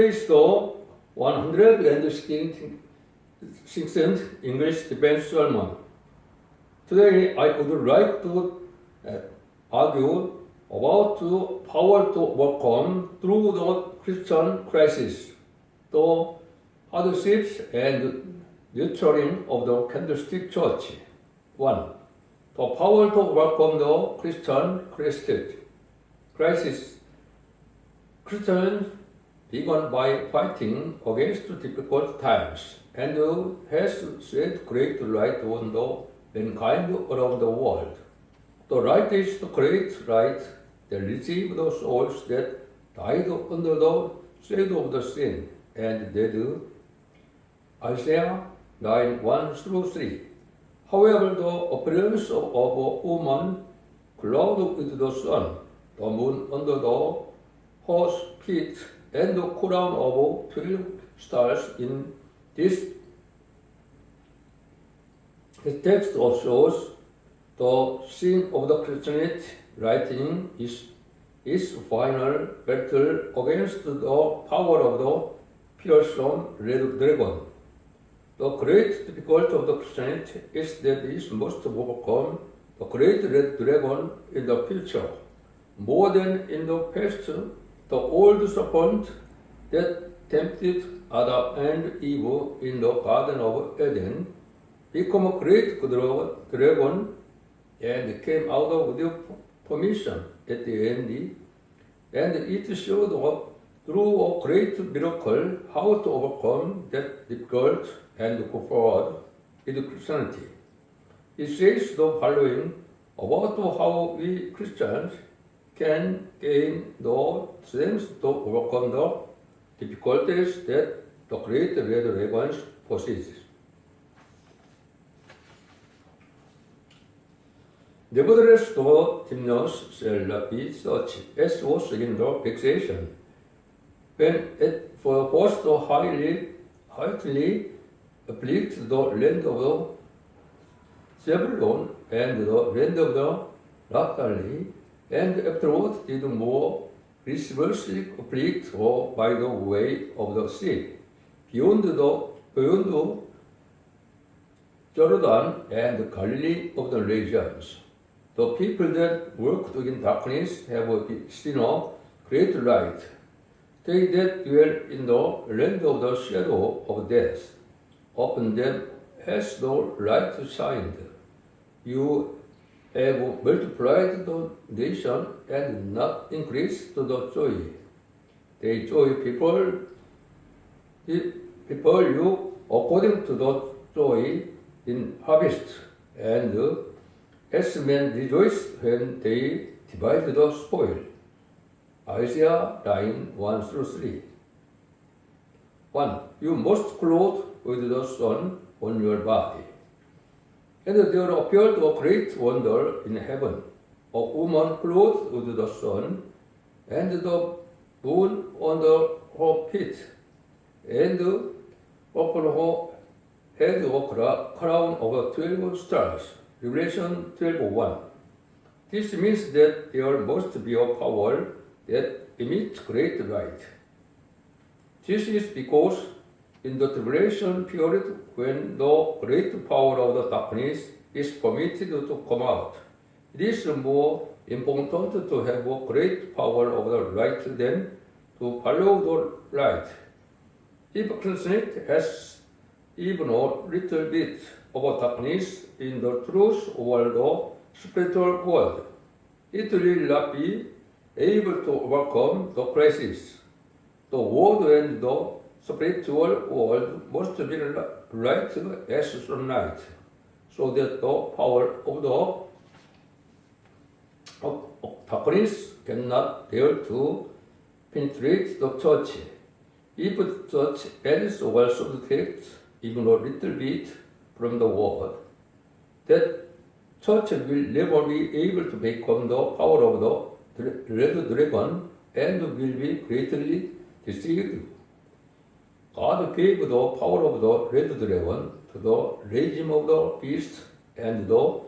Is the 116th English defense sermon. Today I would like to argue about the power to overcome through the Christian crisis, the hardships and nurturing of the candlestick church. 1. The power to overcome the Christian crisis. Christians began by fighting against difficult times and has shed great light on the mankind around the world. The light is the great light that receives the souls that died under the shadow of the sin and dead. Isaiah 9:1-3. However, the appearance of a woman clothed with the sun, the moon under her feet, and the crown of 12 stars in this text shows the sin of the Christianity writing is final battle against the power of the fearsome red dragon. The great difficulty of the Christianity is that it must overcome the great red dragon in the future. More than in the past, the old serpent that tempted Adam and Eve in the Garden of Eden became a great dragon and came out of the permission at the end, and it showed through a great miracle how to overcome that difficult and go forward with Christianity. It says the following about how we Christians can gain the strength to overcome the difficulties that the great red dragon possesses. Nevertheless, the demons shall not be such as was in the vexation, when it first highly afflicted the land of the Zebulun and the land of the Naphtali, and afterwards did more grievously afflict by the way of the sea, beyond Jordan and Galilee of the regions. The people that worked in darkness have seen a great light. They that dwell in the land of the shadow of death, upon them has the light shined. You have multiplied the nation and not increased the joy. They joy people you according to the joy in harvest, and as men rejoice when they divide the spoil. Isaiah 9:1-3. 1. You must clothe with the sun on your body. And there appeared a great wonder in heaven, a woman clothed with the sun, and the moon under her feet, and upon her head a crown of 12 stars. Revelation 12:1. This means that there must be a power that emits great light. This is because in the tribulation period, when the great power of the darkness is permitted to come out, it is more important to have a great power of the light than to follow the light. If Christianity has even a little bit of darkness in the truth over the spiritual world, it will not be able to overcome the crisis. The world and the spiritual world must be light as sunlight, so that the power of darkness cannot dare to penetrate the church. If the church ends or subtracts even a little bit from the world, that church will never be able to become the power of the red dragon and will be greatly deceived. God gave the power of the red dragon to the regime of the beast and the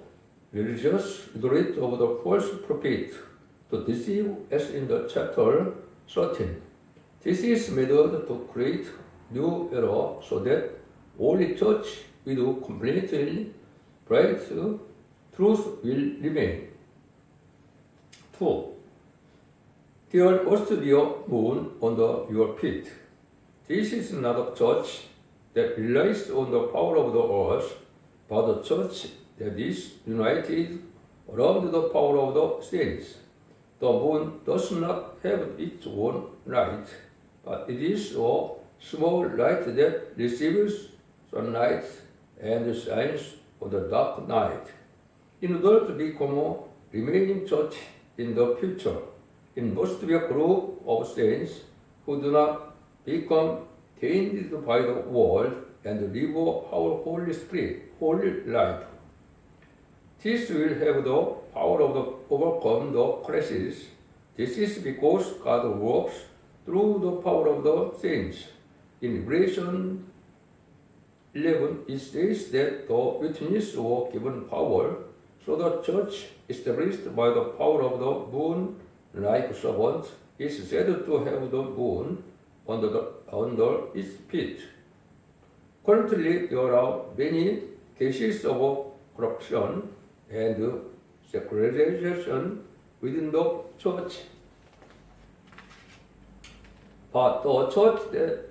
religious authority of the false prophet to deceive, as in the chapter 13. This is method to create new era so that only church with completely bright truth will remain. 2. There must be a moon under your feet. This is not a church that relies on the power of the earth, but a church that is united around the power of the saints. The moon does not have its own light, but it is a small light that receives sunlight and shines on the dark night. In order to become a remaining church in the future, it must be a group of saints who do not become tainted by the world and live our Holy Spirit, holy life. This will have the power of the overcome the crisis. This is because God works through the power of the saints. In Revelation 11, it says that the witnesses were given power, so the church, established by the power of the moon like servant, is said to have the moon under its feet. Currently, there are many cases of corruption and secularization within the church. But the church that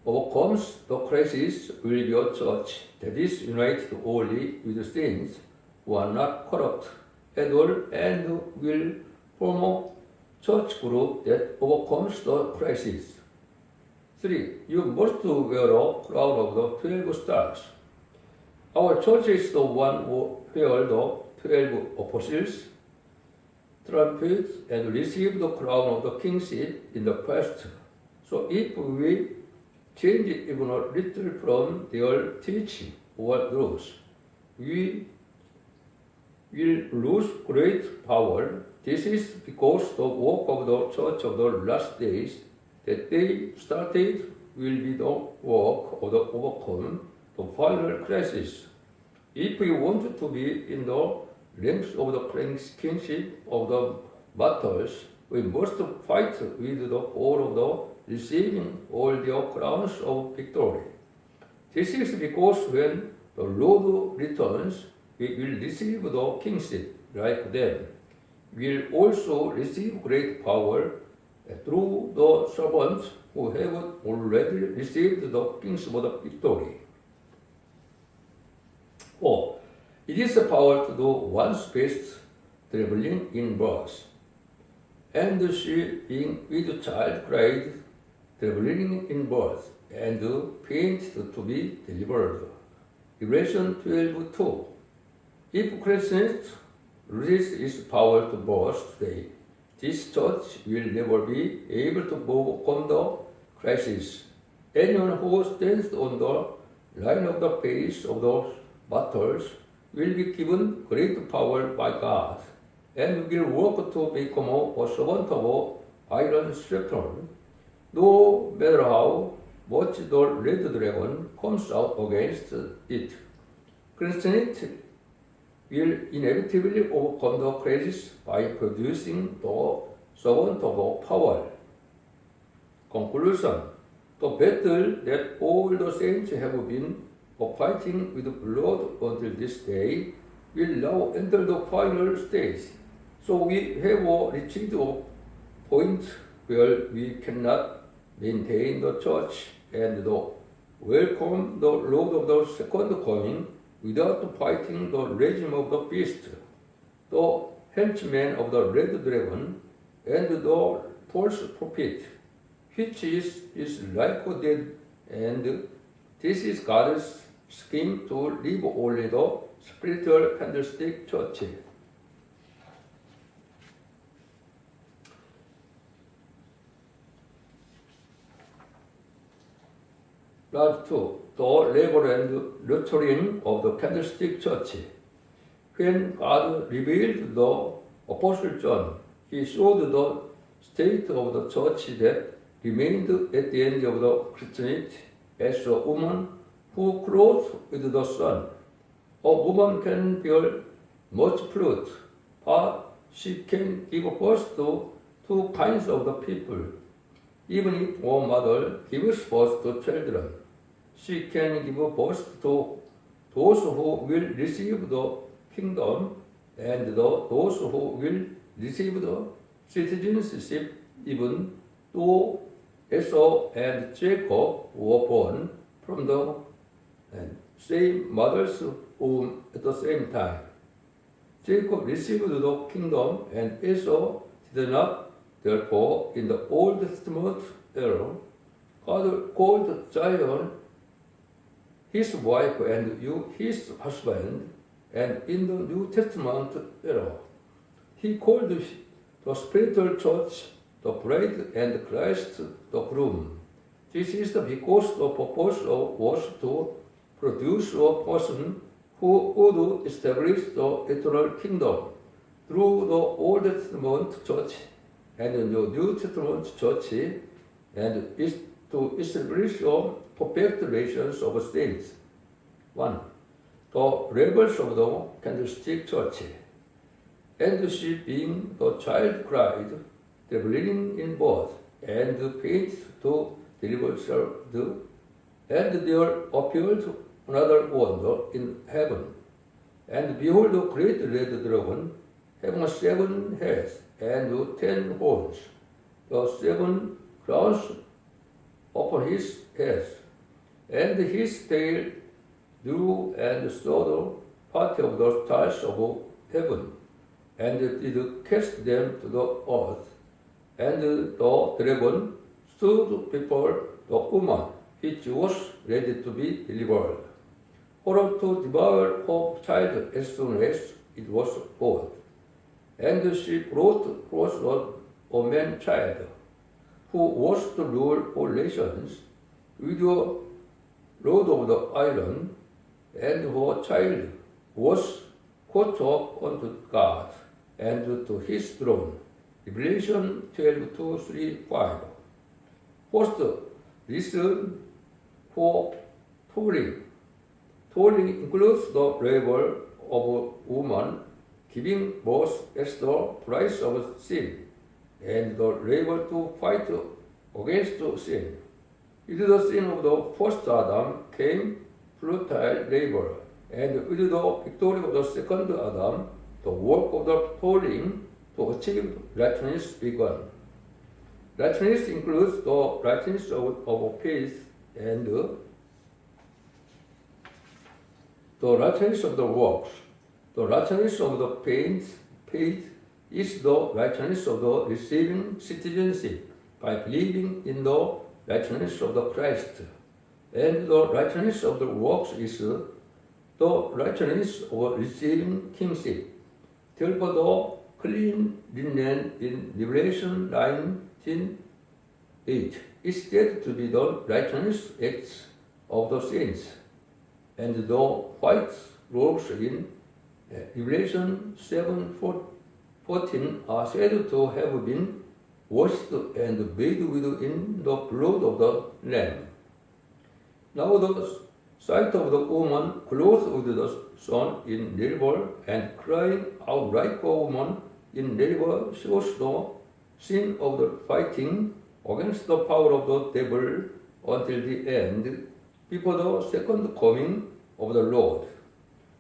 overcomes the crisis will be a church that is united only with the saints who are not corrupt at all and will form a church group that overcomes the crisis. 3. You must wear a crown of the 12 stars. Our church is the one where the 12 apostles trumpet and receive the crown of the kingship in the past. So if we change even a little from their teaching or rules, we will lose great power. This is because the work of the church of the last days that they started will be the work of the overcome the final crisis. If we want to be in the ranks of the kingship of the martyrs, we must fight with the goal of the receiving all their crowns of victory. This is because when the Lord returns, we will receive the kingship like them. We will also receive great power through the servants who have already received the kingship of the victory. 4. It is a power to do one's best traveling in birth, and she being with child cried, traveling in birth, and fainted to be delivered. Revelation 12:2. If Christ loses its power to birth today, this church will never be able to overcome the crisis. Anyone who stands on the line of the face of those battles will be given great power by God, and will work to become a servant of iron scepter. No matter how much the red dragon comes out against it, Christianity will inevitably overcome the crisis by producing the servant of power. Conclusion. The battle that all the saints have been fighting with blood until this day will now enter the final stage. So we have reached a point where we cannot maintain the church and welcome the Lord of the second coming without fighting the regime of the beast, the henchman of the red dragon, and the false prophet, which is like a dead, and this is God's scheme to leave only the spiritual candlestick church. Part 2. The labor and nurturing of the candlestick church. When God revealed the Apostle John, he showed the state of the church that remained at the end of the Christianity as a woman who clothed with the sun. A woman can bear much fruit, but she can give birth to two kinds of the people. Even if a mother gives birth to children, she can give birth to those who will receive the kingdom and those who will receive the citizenship. Even though Esau and Jacob were born from the same mother's womb at the same time. Jacob received the kingdom and Esau did not. Therefore, in the Old Testament era, God called Zion his wife and you his husband, and in the New Testament era, he called the spiritual church the bride and Christ the groom. This is because the purpose was to produce a person who would establish the eternal kingdom through the Old Testament church and the New Testament church, and is to establish a perfect relations of saints. 1. The rebels of the candlestick church, and she being the child cried, the bleeding in birth, and faith to deliver served, and there appeared another wonder in heaven. And behold, a great red dragon, having 7 heads and 10 horns, the 7 crowns upon his heads, and his tail drew and sawed part of the stars of heaven, and did cast them to the earth. And the dragon stood before the woman, which was ready to be delivered, for to devour her child as soon as it was born. And she brought forth a man-child, who was to rule all nations, with a rod of the iron, and her child was caught up unto God and to his throne. Revelation 12:2-3-5. First, reason for toiling. Toiling includes the labor of a woman giving birth as the price of sin, and the labor to fight against sin. With the sin of the first Adam came futile labor, and with the victory of the second Adam, the work of the toiling to achieve righteousness began. Righteousness includes the righteousness of faith and the righteousness of the works. The righteousness of the faith is the righteousness of the receiving citizenship by believing in the righteousness of the Christ. And the righteousness of the works is the righteousness of receiving kingship. Therefore, the clean linen in Revelation 19:8 is said to be the righteousness acts of the saints, and the white robes in Revelation 7:14 are said to have been washed and bathed in the blood of the Lamb. Now the sight of the woman clothed with the sun in labor and crying out like a woman in labor shows the sin of the fighting against the power of the devil until the end, before the second coming of the Lord.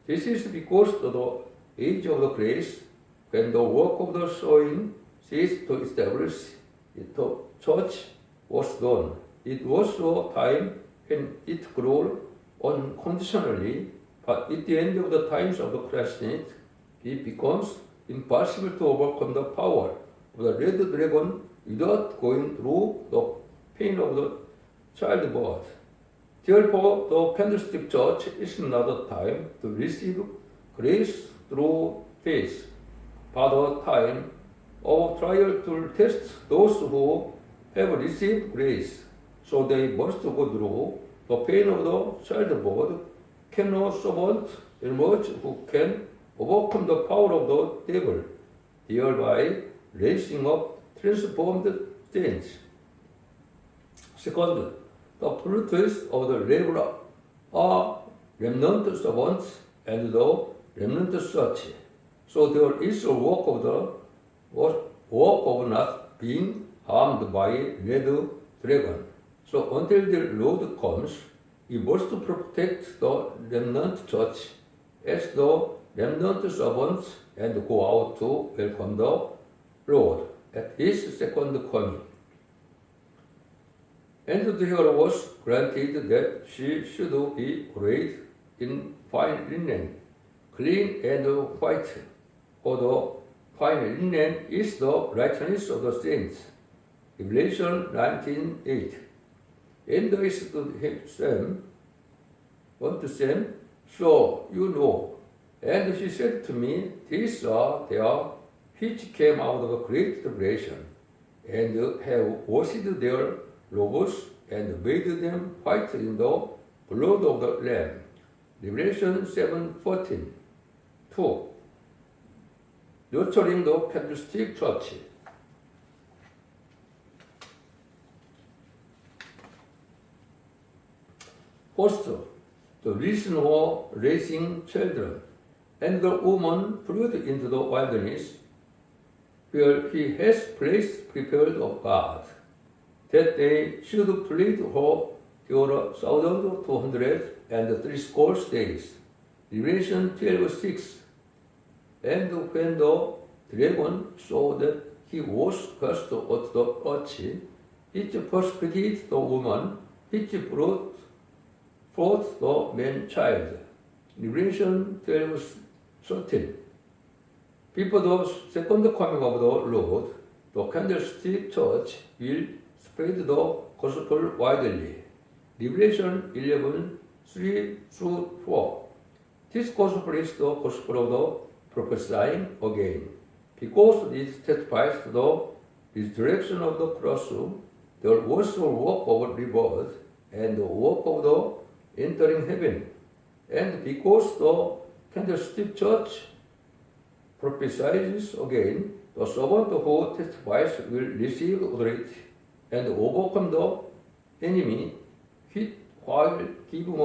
This is because the age of the grace, when the work of the sowing ceased to establish it, the church was done. It was a time when it grew unconditionally, but at the end of the times of the Christianity, it becomes impossible to overcome the power of the red dragon without going through the pain of the childbirth. Therefore, the candlestick church is not a time to receive grace through faith, but a time of trial to test those who have received grace, so they must go through the pain of the childbirth. Can no servant emerge who can overcome the power of the devil, thereby raising up transformed saints. Second, the fruits of the labor are remnant servants and the remnant church. So there is a work of not being harmed by red dragon. So until the Lord comes, we must protect the remnant church as the remnant servants and go out to welcome the Lord at His second coming. And to her was granted that she should be arrayed in fine linen, clean and white, for the fine linen is the righteousness of the saints. Revelation 19:8. And I said unto Sam, so you know. And she said to me, these are they which came out of a great tribulation, and have washed their robes, and made them white in the blood of the Lamb. Revelation 7:14. 2. Nurturing the candlestick church. First, the reason for raising children, and the woman fled into the wilderness, where He has placed prepared of God, that they should plead her your 1,230 days. Revelation 12:6. And when the dragon saw that he was cast at the earth, it persecuted the woman which brought forth the man-child. Revelation 12:13. Before the second coming of the Lord, the candlestick church will spread the gospel widely. Revelation 11:3-4. This gospel is the gospel of the prophesying again, because it testifies to the resurrection of the cross, the also work of rebirth, and the work of the entering heaven, and because the candlestick church prophesies again, the servant who testifies will receive authority and overcome the enemy while giving a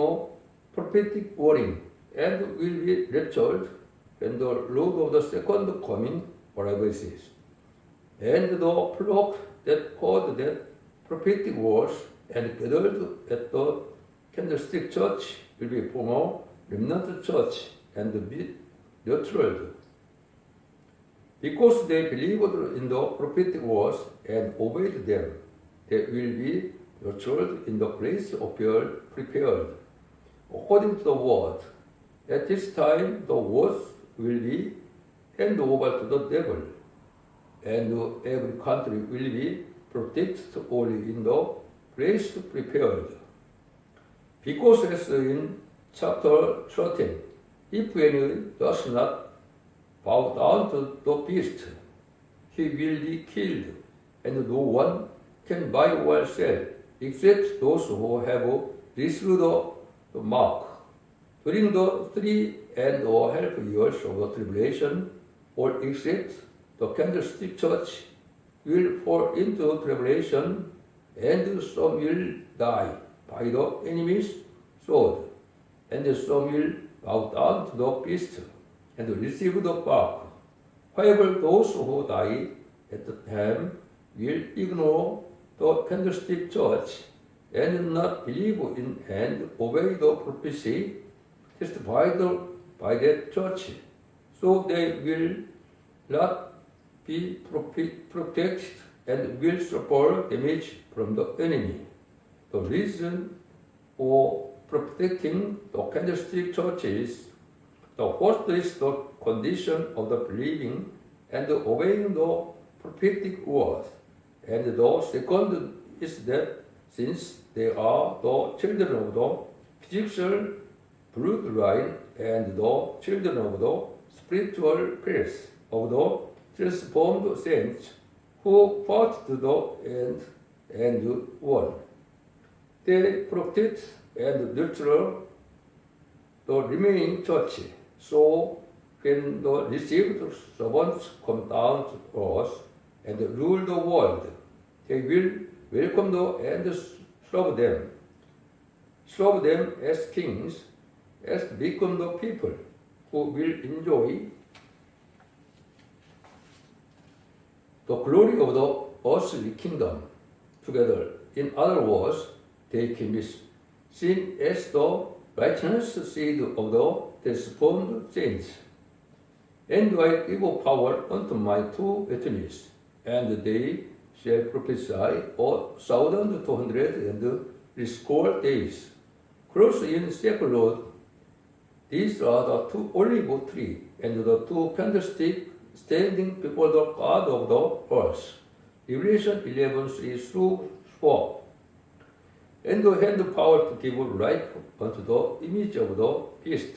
prophetic warning, and will be raptured when the Lord of the second coming arises. And the flock that heard that prophetic words and gathered at the candlestick church will be from a remnant church and be nurtured. Because they believed in the prophetic words and obeyed them, they will be nurtured in the place prepared. According to the word, at this time the words will be handed over to the devil, and every country will be protected only in the place prepared. Because as in chapter 13, if any does not bow down to the beast, he will be killed, and no one can buy or sell except those who have received the mark. During the 3.5 years of the tribulation, all except the candlestick church will fall into tribulation, and some will die by the enemy's sword, and some will bow down to the beast and receive the mark. However, those who die at the time will ignore the candlestick church and not believe in and obey the prophecy testified by that church, so they will not be protected and will suffer damage from the enemy. The reason for protecting the candlestick church is: the first is the condition of the believing and obeying the prophetic word, and the second is that since they are the children of the physical bloodline and the children of the spiritual race of the transformed saints who fought to the end and won, they protect and nurture the remaining church. So when the received servants come down to us and rule the world, they will welcome them and serve them as kings, as become the people who will enjoy the glory of the earthly kingdom together In other words, they can be seen as the righteous seed of the transformed saints. And I give power unto my two witnesses, and they shall prophesy 1,260 days. Cross in sacred. These are the two olive trees and the two candlesticks standing before the God of the earth. Revelation 11:3-4. And had the power to give life unto the image of the beast,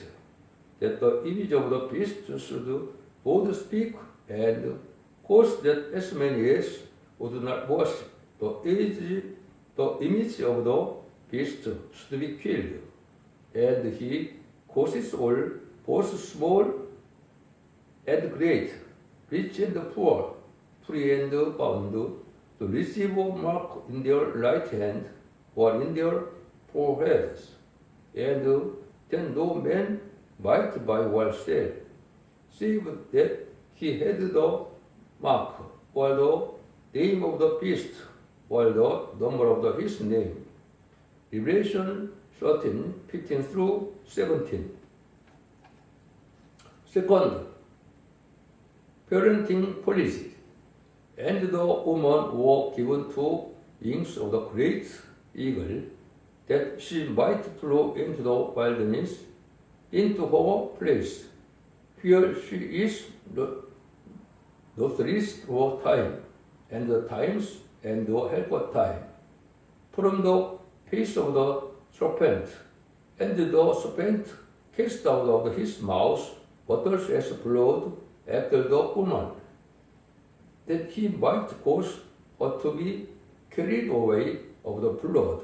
that the image of the beast should both speak and cause that as many as would not worship the image of the beast should be killed. And he causes all, both small and great, rich and poor, free and bound, to receive a mark in their right hand or in their foreheads, and then no man might buy or sell, save that he had the mark, or the name of the beast, or the number of his name. Revelation 13:15-17. Second, parenting policy. And the woman was given two wings of the great eagle, that she might fly into the wilderness, into her place, where she is nourished for time, and the times, and the helper time, from the face of the serpent. And the serpent cast out of his mouth waters as blood after the woman, that he might cause her to be carried away of the blood.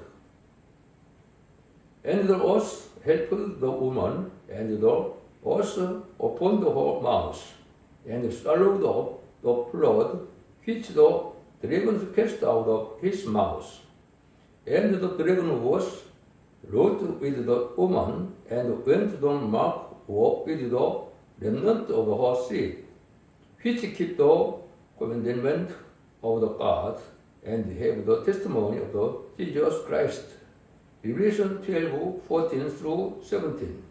And the earth helped the woman, and the earth opened her mouth, and swallowed up the blood which the dragon cast out of his mouth. And the dragon was wrote with the woman, and went the mark with the remnant of her seed, which keep the commandment of the God, and have the testimony of the Jesus Christ. Revelation 12:14-17.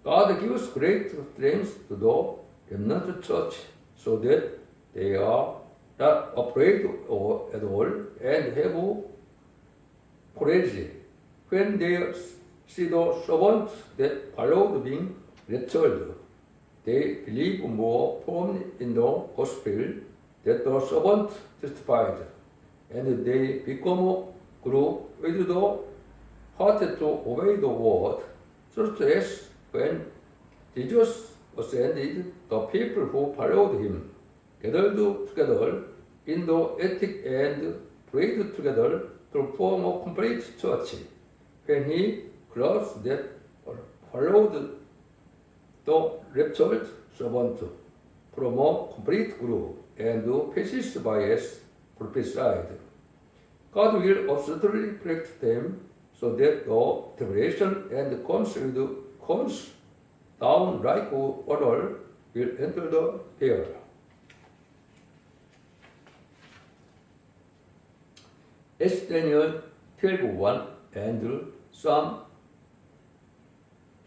God gives great strength to the remnant church, so that they are not afraid at all, and have courage when they see the servants that followed being raptured. They believe more firmly in the gospel that the servant testified, and they grew with the heart to obey the word, such as when Jesus ascended, the people who followed him gathered together in the attic and prayed together to form a complete church. When he closed that followed the raptured servant from a complete group, and passes by as prophesied. God will absolutely protect them, so that the tribulation and comes down like water will enter the air. As Daniel 12:1 and Psalm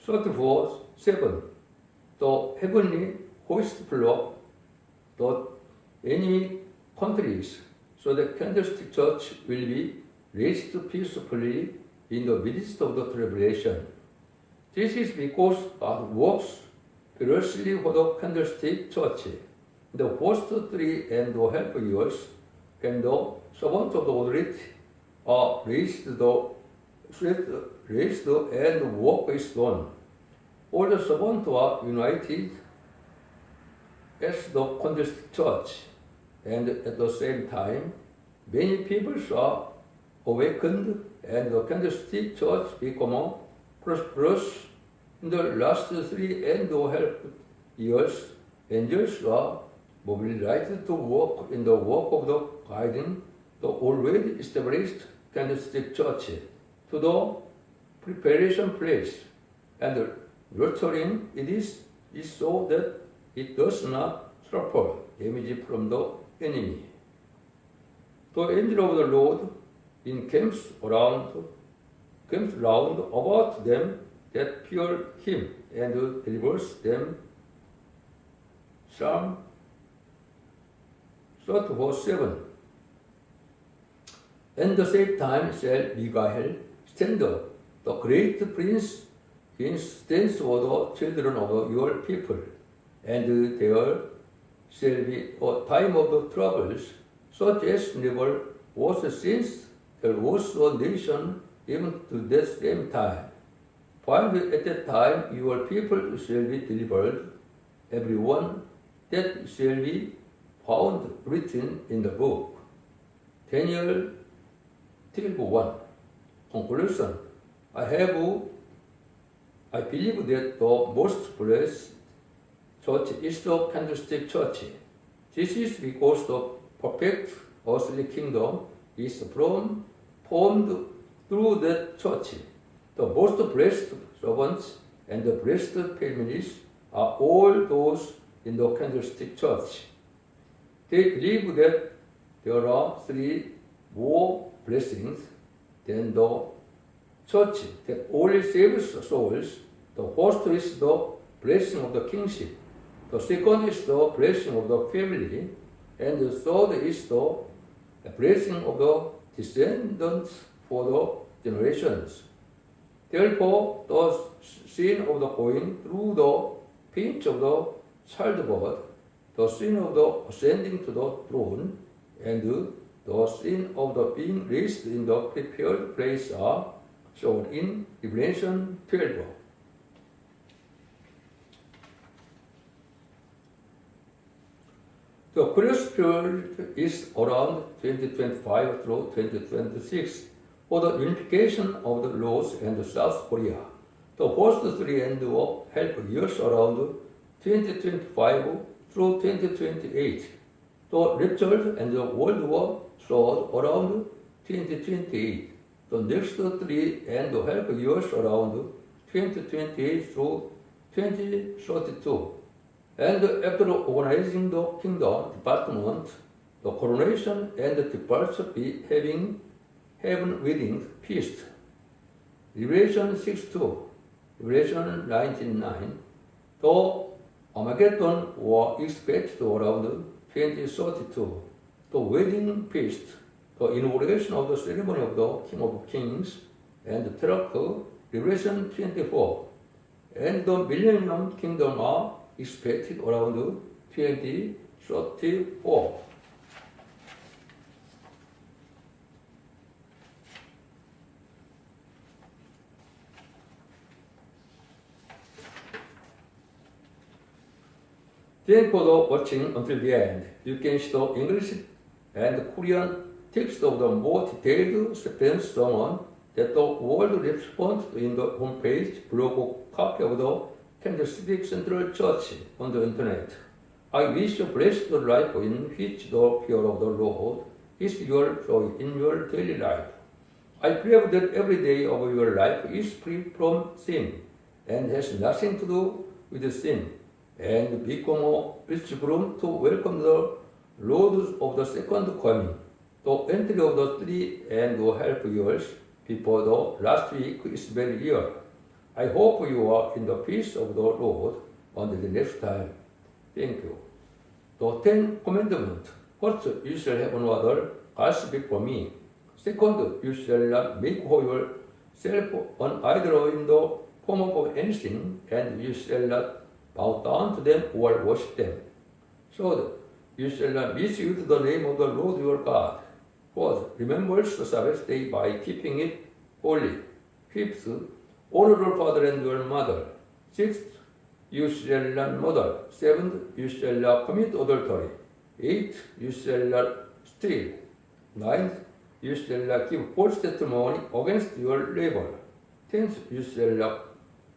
34:7, the heavenly host flock the enemy countries, so the candlestick church will be raised peacefully in the midst of the tribulation. This is because God works fiercely for the candlestick church. In the first 3.5 years, when the servants of the authority are raised and work is done, all the servants are united as the candlestick church, and at the same time, many people are awakened, and the candlestick church become prosperous. In the last 3.5 years, angels are mobilized to work in the work of the guiding the already established candlestick church to the preparation place, and nurturing it is so that it does not suffer damage from the enemy. The angel of the Lord in camps round about them that fear him, and delivers them. Psalm 34:7. And the same time shall Michael stand up, the great prince stands for the children of your people, and there shall be a time of the troubles, such as never was since there was a nation even to that same time. While at that time your people shall be delivered, everyone that shall be found written in the book. Daniel 12:1. Conclusion. I believe that the most blessed church is the candlestick church. This is because the perfect earthly kingdom is formed through that church. The most blessed servants and the blessed families are all those in the candlestick church. They believe that there are 3 more blessings than the church that only saves souls. The first is the blessing of the kingship. The second is the blessing of the family. And the third is the blessing of the descendants for the generations. Therefore, the sin of the going through the pinch of the childbirth, the sin of the ascending to the throne, and the sin of the being raised in the prepared place are shown in Revelation 12. The Christ period is around 2025 through 2026 for the unification of the North and South Korea. The first 3 end of half years around 2025 through 2028. The rapture and the World War start around 2028. The next 3 and a half years around 2028 through 2032. And after organizing the kingdom department, the coronation and the departure be having heaven-wedding feast. Revelation 6:2, Revelation 19:9. The Armageddon war expected around 2032. The wedding feast, the inauguration of the ceremony of the King of Kings and the Miracle, Revelation 24. And the Millennium Kingdom are expected around 2034. Thank you for watching until the end. You can see the English and Korean text of the more detailed Japanese sermon that the world responds in the homepage, blog, copy of the Candlestick Central Church on the internet. I wish you blessed life in which the fear of the Lord is your joy in your daily life. I pray that every day of your life is free from sin and has nothing to do with sin, and become a rich groom to welcome the Lord of the second coming. The entry of the 3.5 years before the last week is very near. I hope you are in the peace of the Lord until the next time. Thank you. The 10 Commandments. First, you shall have no other gods before me. Second, you shall not make for yourself an idol in the form of anything, and you shall not bow down to them or worship them. Third, you shall not misuse the name of the Lord your God. Fourth, remember the Sabbath day by keeping it holy. Fifth, honor your father and your mother. Sixth, you shall not murder. Seventh, you shall not commit adultery. Eighth, you shall not steal. Ninth, you shall not give false testimony against your neighbor. Tenth, you shall not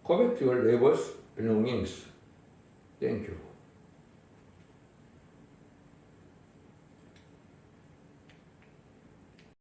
covet your neighbor's belongings. Thank you.